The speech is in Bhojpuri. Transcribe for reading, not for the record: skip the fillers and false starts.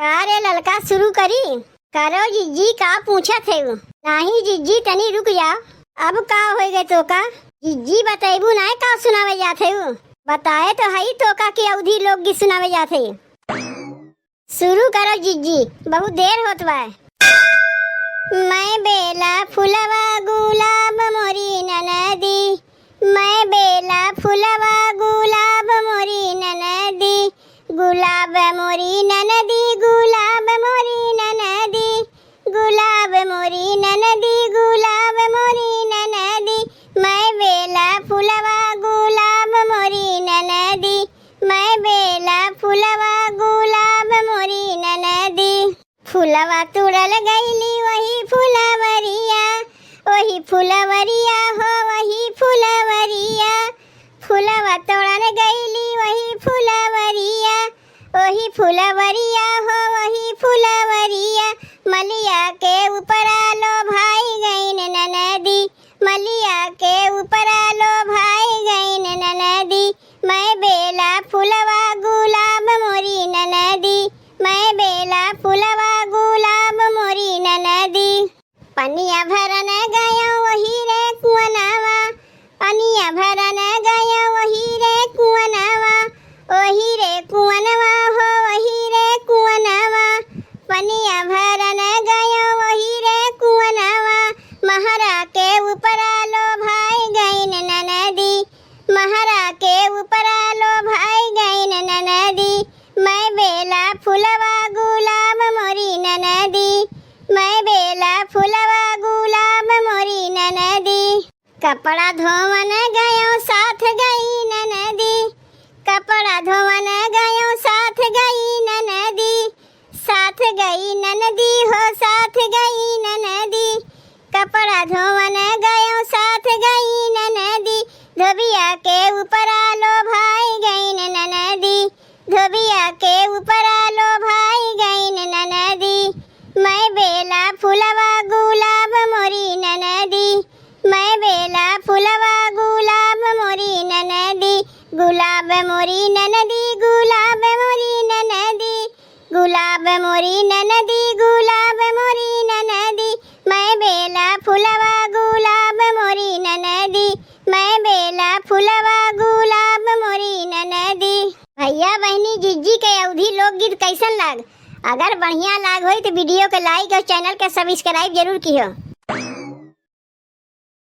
अरे ललका शुरू करी। करो जिज्जी का पूछा थे। नहीं जिज्जी तनी रुक जाओ। अब का हो गए तो का जिज्जी बताइबू ना का सुनावे जाते हो। बताए तो हई तो का की अवधि लोकगीत सुनावे जाते। शुरू करो जिज्जी, बहुत देर होत बा। मैं बेला फुलवा गुलाब मोरी ननदी, मैं बेला फुलवा गुलाब मोरी ननदी, गुलाब मोरी ननदी, गुलाब मोरी ननदी, गुलाब मोरी ननदी, गुलाब मोरी ननदी, मैं बेला फुलवा गुलाब मोरी ननदी, मैं बेला फुलवा गुलाब मोरी ननदी। फुलवा तुड़ल गईली वही फुलवरिया, वही फुलवरिया हो वही फुलवरिया, फुलवा तोड़न गईली वही फुलवरिया, वही फुलवरिया हो वही फुलवरिया, मलिया के ऊपर आलो भाई गईन ननदी, मलिया के ऊपर आलो भाई गईन ननदी, मैं बेला फुलवा गुलाब मोरी ननदी, मैं बेला फुलवा गुलाब मोरी ननदी। पनिया भरन गया वही रे कुआनवा, पनिया भरन गया वही रे कुआनवा, वही रे कुआनवा हो वही रे कुआनवा, पनिया भरन गया वही रे कुआनवा, महरा के ऊपर आलो भाई गईन ननदी, महरा के ऊपर आलो भाई गईन ननदी, मैं बेला फुलवा गुलाब मोरी ननदी, मैं बेला फुलवा गुलाब मोरी ननदी। कपड़ा धोवन गयो साथ गई ननदी, कपड़ा धोवन गयो साथ गई ननदी, साथ गई ननदी हो साथ गई ननदी, कपड़ा धोवन गयो साथ गई ननदी, धोबिया के ऊपर आलो भाई गईन ननदी, धोबिया के ऊपर आलो भाई गईन ननदी, मैं बेला फुलवा गुलाब मोरी ननदी, मैं बेला फुलवा गुलाब मोरी ननदी, गुलाब मोरी ननदी, गुलाब मोरी ननदी, गुलाब मोरी ननदी, गुलाब मोरी ननदी, मैं बेला फुलवा गुलाब मोरी ननदी, मैं बेला फुलवा गुलाब मोरी ननदी। भैया बहनी जिज्जी के अवधि लोकगीत कैसन लाग? अगर बढ़िया लाग होई तो वीडियो के लाइक और चैनल के सब्सक्राइब जरूर कियो।